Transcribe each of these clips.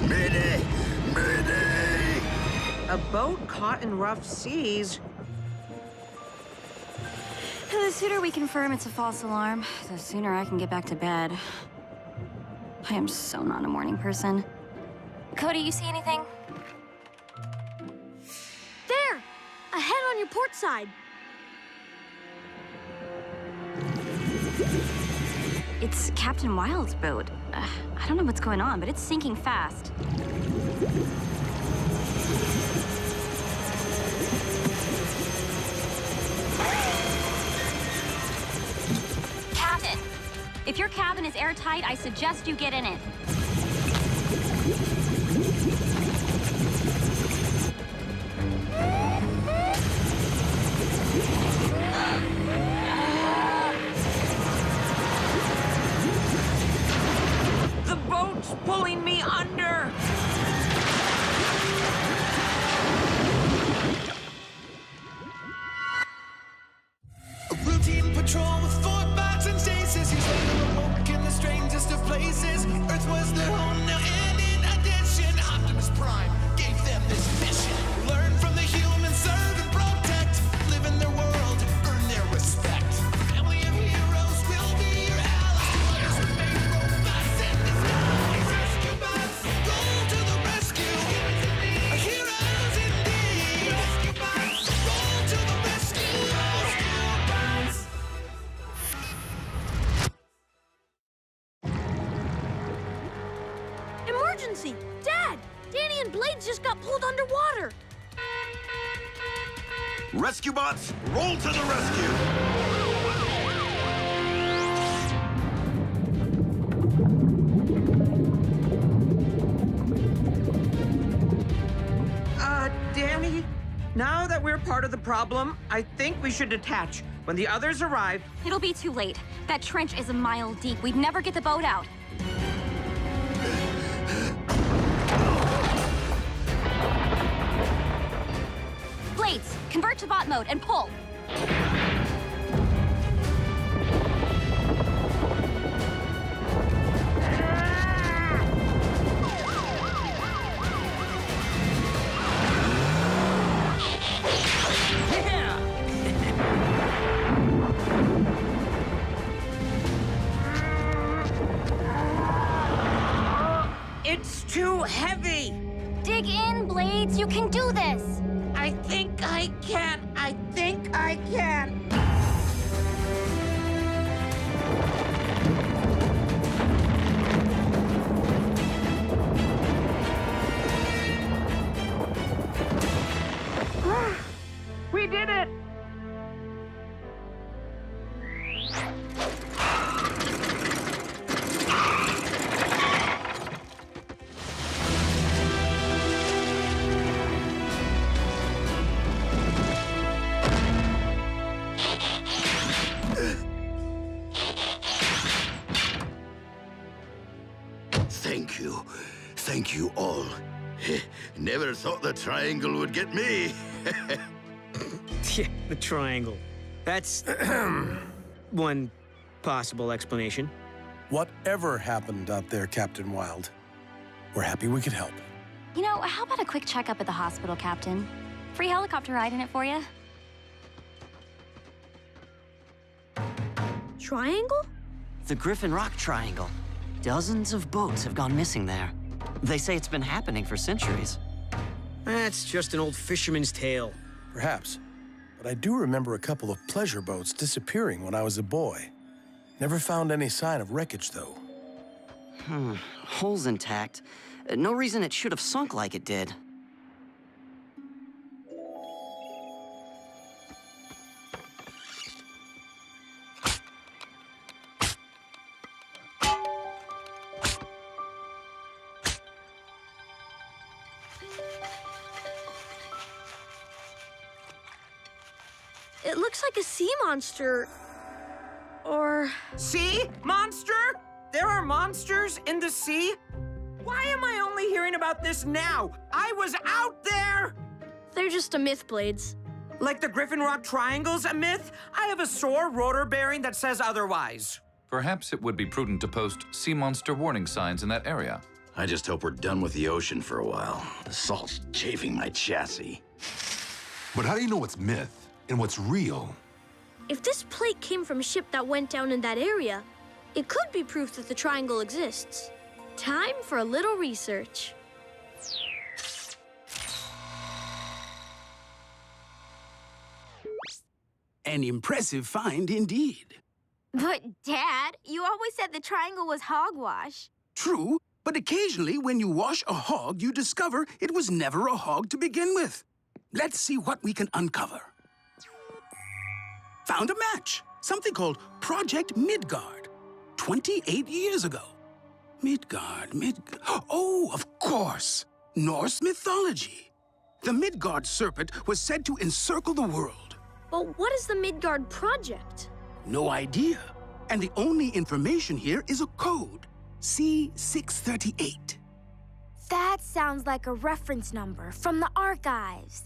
Mayday! Mayday! A boat caught in rough seas? The sooner we confirm it's a false alarm, the sooner I can get back to bed. I am so not a morning person. Cody, you see anything? There! Ahead on your port side. It's Captain Wild's boat. I don't know what's going on, but it's sinking fast. Captain, if your cabin is airtight, I suggest you get in it. The boat's pulling me under! A routine patrol with 4 bots and stasis. He's later awoke in the strangest of places. Earth was their home now, and in addition, Optimus Prime gave them this mission. Learn from the humans, serve and protect. Live in their world, earn their respect. Family of heroes will be your allies. To others remain robots in disguise. Rescue bots, roll to the rescue. Heroes indeed. Rescue bots, roll to the rescue. Rescue bots. Emergency! Dad! Danny and Blades just got pulled underwater. Rescue bots, roll to the rescue! Danny, now that we're part of the problem, I think we should detach. When the others arrive, It'll be too late. That trench is a mile deep. We'd never get the boat out. Blades, convert to bot mode and pull. it's too heavy! Dig in, Blades. You can do this. I think I can. I think I can. We did it! Thank you. Thank you all. Never thought the triangle would get me. Yeah, the triangle. That's one possible explanation. Whatever happened out there, Captain Wild, we're happy we could help. You know, how about a quick checkup at the hospital, Captain? Free helicopter ride in it for you? Triangle? The Griffin Rock Triangle. Dozens of boats have gone missing there. They say it's been happening for centuries. That's just an old fisherman's tale. Perhaps. But I do remember a couple of pleasure boats disappearing when I was a boy. Never found any sign of wreckage, though. Hull's intact. No reason it should have sunk like it did. It looks like a sea monster. Or... See? Monster? There are monsters in the sea? Why am I only hearing about this now? I I was out there! They're just a myth, Blades. Like the Griffin Rock Triangle's a myth? I have a sore rotor bearing that says otherwise. Perhaps it would be prudent to post sea monster warning signs in that area. I just hope we're done with the ocean for a while. The salt's chafing my chassis. But how do you know what's myth and what's real? If this plate came from a ship that went down in that area, it could be proof that the triangle exists. Time for a little research. An impressive find indeed. But, Dad, you always said the triangle was hogwash. True, but occasionally when you wash a hog, you discover it was never a hog to begin with. Let's see what we can uncover. Found a match. Something called Project Midgard. 28 years ago. Midgard. Oh, of course. Norse mythology. The Midgard serpent was said to encircle the world. But what is the Midgard Project? No idea. And the only information here is a code. C638. That sounds like a reference number from the archives.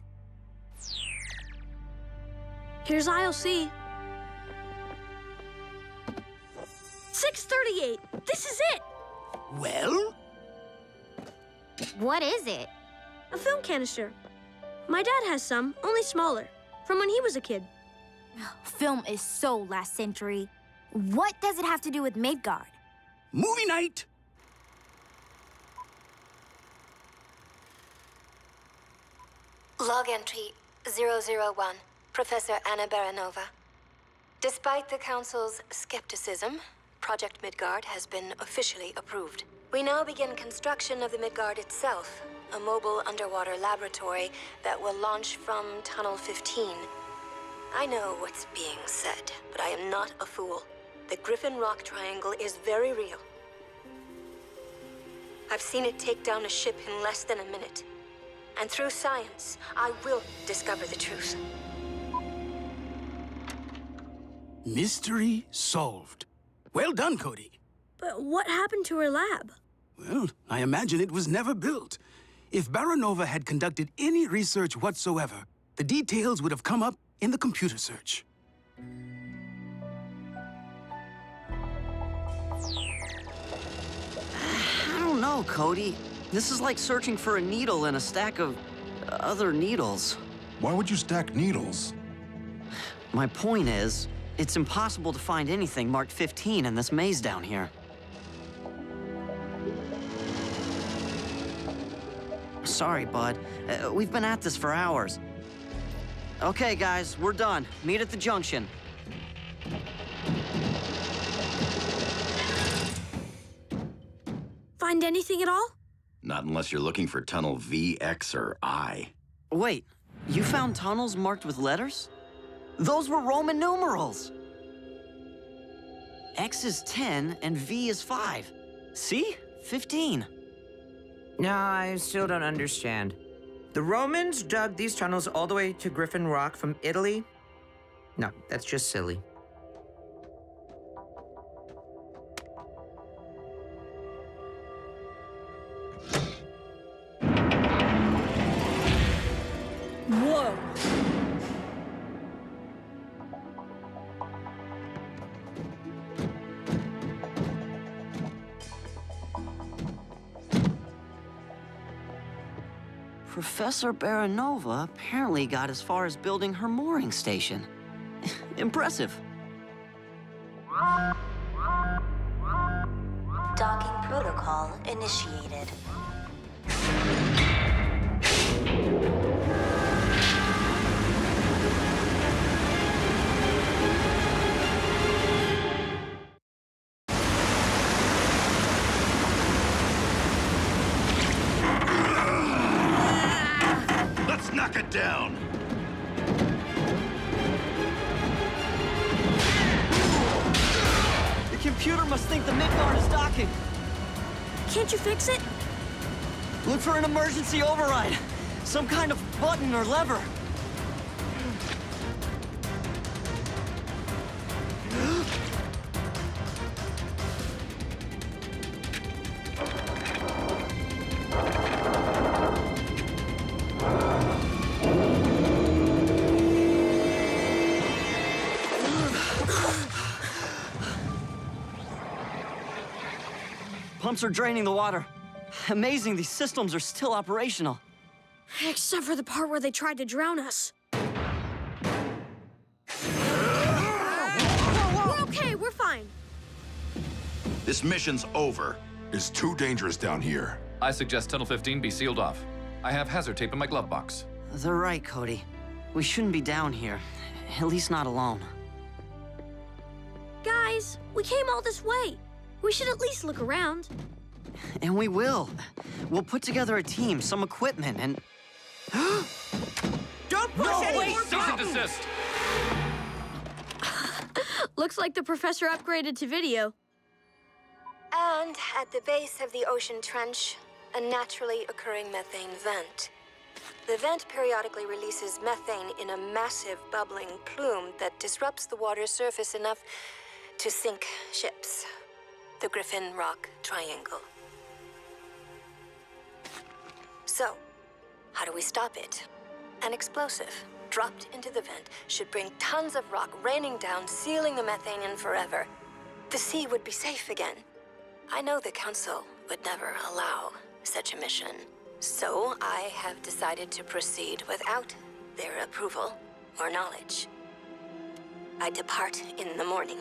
Here's ILC. 638. This is it. Well? What is it? A film canister. My dad has some, only smaller, from when he was a kid. Film is so last century. What does it have to do with Midgard? Movie night! Log entry 001, Professor Anna Baranova. Despite the Council's skepticism, Project Midgard has been officially approved. We now begin construction of the Midgard itself, a mobile underwater laboratory that will launch from Tunnel 15. I know what's being said, but I am not a fool. The Griffin Rock Triangle is very real. I've seen it take down a ship in less than a minute. And through science, I will discover the truth. Mystery solved. Well done, Cody. But what happened to her lab? Well, I imagine it was never built. If Baranova had conducted any research whatsoever, the details would have come up in the computer search. I don't know, Cody. This is like searching for a needle in a stack of other needles. Why would you stack needles? My point is, it's impossible to find anything marked 15 in this maze down here. Sorry, bud. We've been at this for hours. Okay, guys, we're done. Meet at the junction. Find anything at all? Not unless you're looking for Tunnel V, X, or I. Wait, you found tunnels marked with letters? Those were Roman numerals! X is 10 and V is 5. See? 15. No, I still don't understand. The Romans dug these tunnels all the way to Griffin Rock from Italy? No, that's just silly. Whoa! Professor Baranova apparently got as far as building her mooring station. Impressive. Docking protocol initiated. Let's knock it down! The computer must think the Midgard is docking. Can't you fix it? Look for an emergency override. Some kind of button or lever. pumps are draining the water. Amazing, these systems are still operational. Except for the part where they tried to drown us. We're okay, we're fine. This mission's over. It's too dangerous down here. I suggest Tunnel 15 be sealed off. I have hazard tape in my glove box. They're right, Cody. We shouldn't be down here. At least not alone. Guys, we came all this way. We should at least look around. And we will. We'll put together a team, some equipment, and... Don't push any more Cease and desist! Looks like the professor upgraded to video. And at the base of the ocean trench, a naturally occurring methane vent. The vent periodically releases methane in a massive bubbling plume that disrupts the water's surface enough to sink ships. The Griffin Rock Triangle. So, how do we stop it? An explosive dropped into the vent should bring tons of rock raining down, sealing the methane in forever. The sea would be safe again. I know the Council would never allow such a mission, so I have decided to proceed without their approval or knowledge. I depart in the morning.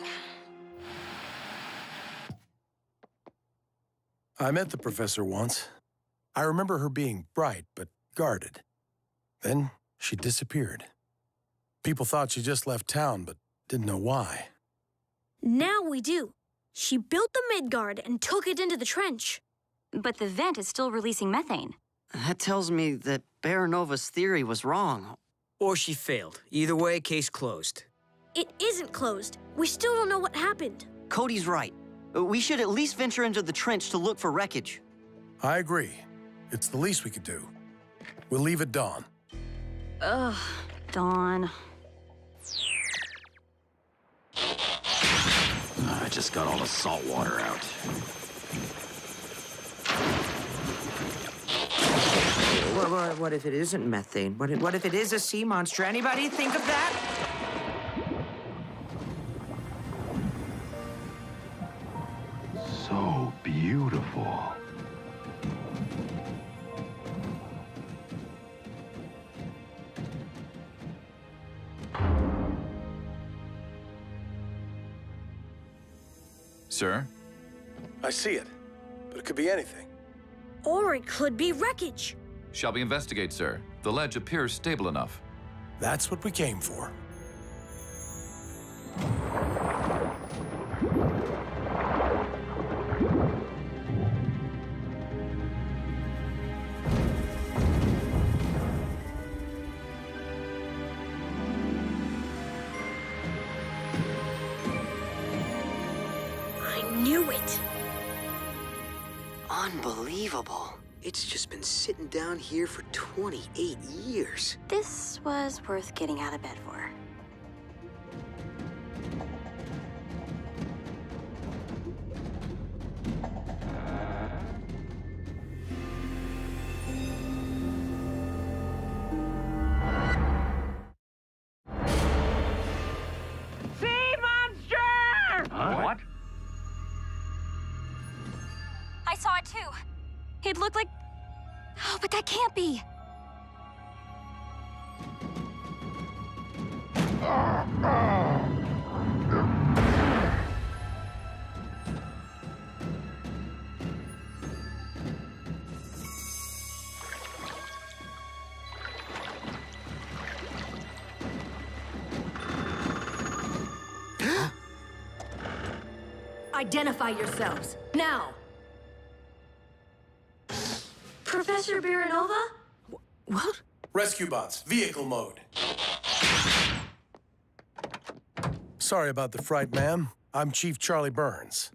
I met the professor once. I remember her being bright, but guarded. Then she disappeared. People thought she just left town, but didn't know why. Now we do. She built the Midgard and took it into the trench. But the vent is still releasing methane. That tells me that Baranova's theory was wrong. Or she failed. Either way, case closed. It isn't closed. We still don't know what happened. Cody's right. We should at least venture into the trench to look for wreckage. I agree. It's the least we could do. We'll leave at dawn. Ugh, dawn. I just got all the salt water out. What if it isn't methane? What if it is a sea monster? Anybody think of that? So beautiful. Sir? I see it, but it could be anything. Or it could be wreckage. Shall we investigate, sir? The ledge appears stable enough. That's what we came for. I knew it. Unbelievable. It's just been sitting down here for 28 years. This was worth getting out of bed for. Sea monster! What? I saw it too. It looked like... Oh, but that can't be. Identify yourselves, now! Professor Baranova? What? Rescue bots, vehicle mode. Sorry about the fright, ma'am. I'm Chief Charlie Burns.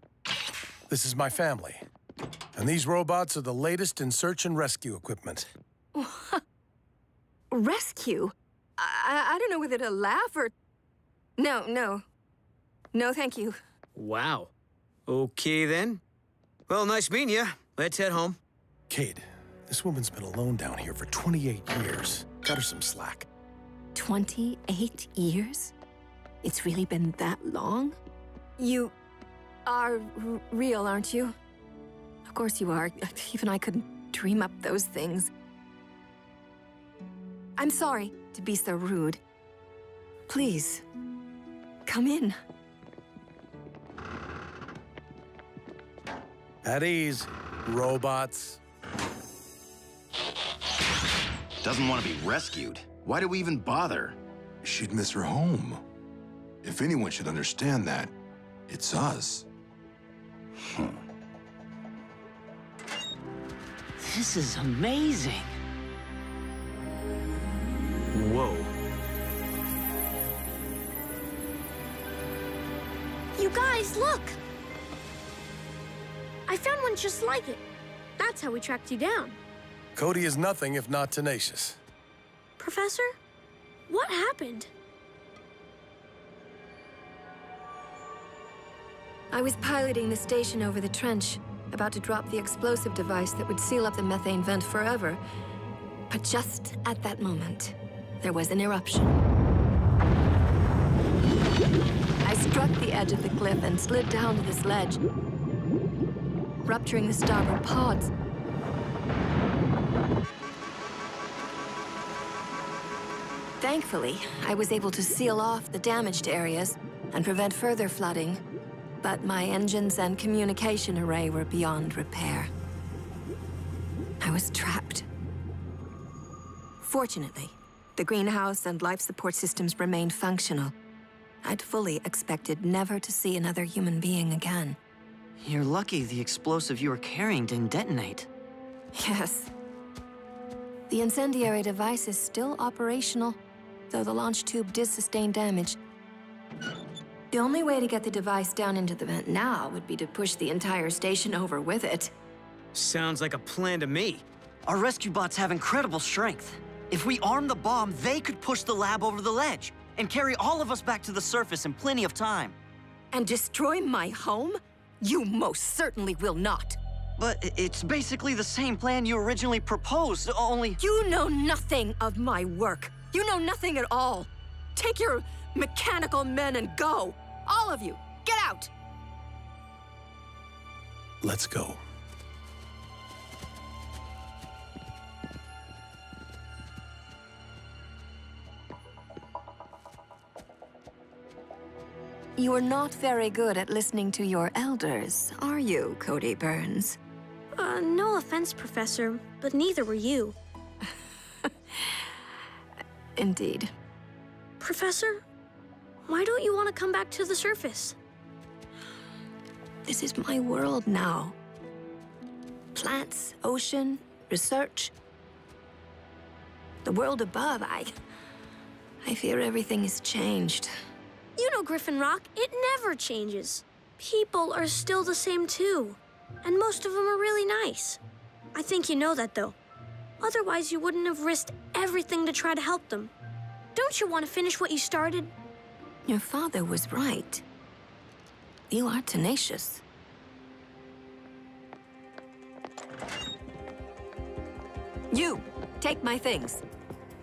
This is my family. And these robots are the latest in search and rescue equipment. Rescue? I don't know whether to laugh or... No, thank you. Wow. Okay, then. Well, nice meeting you. Let's head home. Cade, this woman's been alone down here for 28 years. Cut her some slack. 28 years? It's really been that long? You are real, aren't you? Of course you are. Even I couldn't dream up those things. I'm sorry to be so rude. Please, come in. At ease, robots. Doesn't want to be rescued. Why do we even bother? She'd miss her home. If anyone should understand that, it's us. This is amazing. Whoa. You guys, look! I found one just like it. That's how we tracked you down. Cody is nothing if not tenacious. Professor, what happened? I was piloting the station over the trench, about to drop the explosive device that would seal up the methane vent forever. But just at that moment, there was an eruption. I struck the edge of the cliff and slid down to this ledge, rupturing the starboard pods. Thankfully, I was able to seal off the damaged areas and prevent further flooding, but my engines and communication array were beyond repair. I was trapped. Fortunately, the greenhouse and life support systems remained functional. I'd fully expected never to see another human being again. You're lucky the explosive you were carrying didn't detonate. Yes. The incendiary device is still operational, though the launch tube did sustain damage. The only way to get the device down into the vent now would be to push the entire station over with it. Sounds like a plan to me. Our rescue bots have incredible strength. If we arm the bomb, they could push the lab over the ledge and carry all of us back to the surface in plenty of time. And destroy my home? You most certainly will not. But it's basically the same plan you originally proposed, only... You know nothing of my work. You know nothing at all. Take your mechanical men and go. All of you, get out! Let's go. You are not very good at listening to your elders, are you, Cody Burns? No offense, Professor, but neither were you. Indeed. Professor, why don't you want to come back to the surface? This is my world now. Plants, ocean, research. The world above, I fear everything has changed. You know, Griffin Rock, it never changes. People are still the same too. And most of them are really nice. I think you know that, though. Otherwise, you wouldn't have risked everything to try to help them. Don't you want to finish what you started? Your father was right. You are tenacious. You, take my things.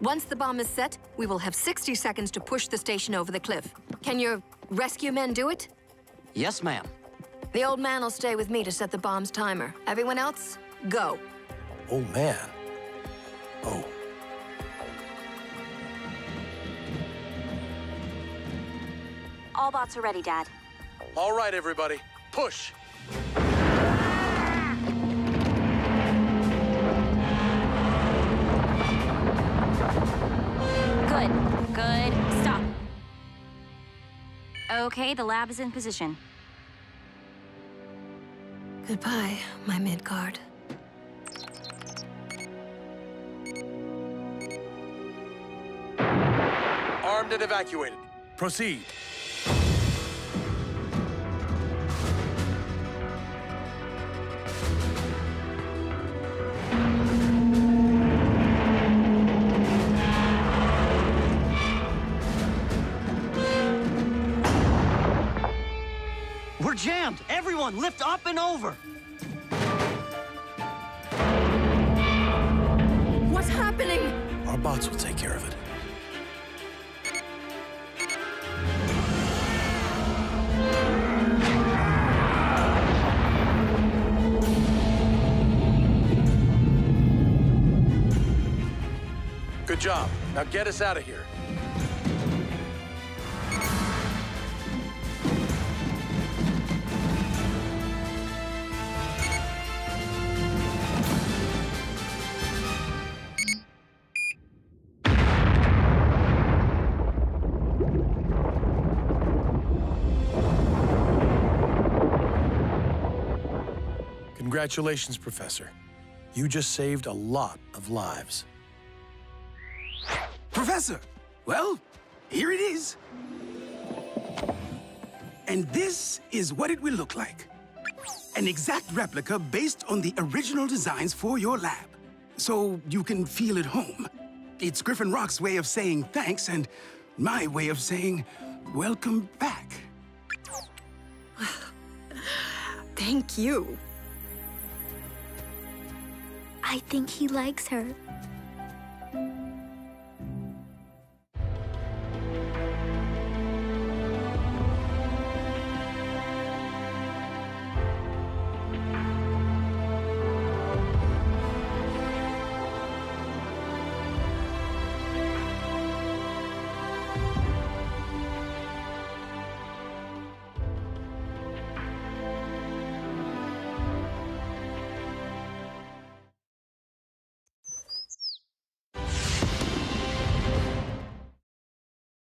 Once the bomb is set, we will have 60 seconds to push the station over the cliff. Can your rescue men do it? Yes, ma'am. The old man will stay with me to set the bomb's timer. Everyone else, go. Oh, man. Oh. All bots are ready, Dad. All right, everybody. Push. Good. Good. Stop. Okay, the lab is in position. Goodbye, my Midgard. Armed and evacuated. Proceed. We're jammed! Everyone, lift up and over! What's happening? Our bots will take care of it. Good job. Now get us out of here. Congratulations, Professor. You just saved a lot of lives. Professor, well, here it is. And this is what it will look like. An exact replica based on the original designs for your lab. So you can feel at home. It's Griffin Rock's way of saying thanks and my way of saying welcome back. Thank you. I think he likes her.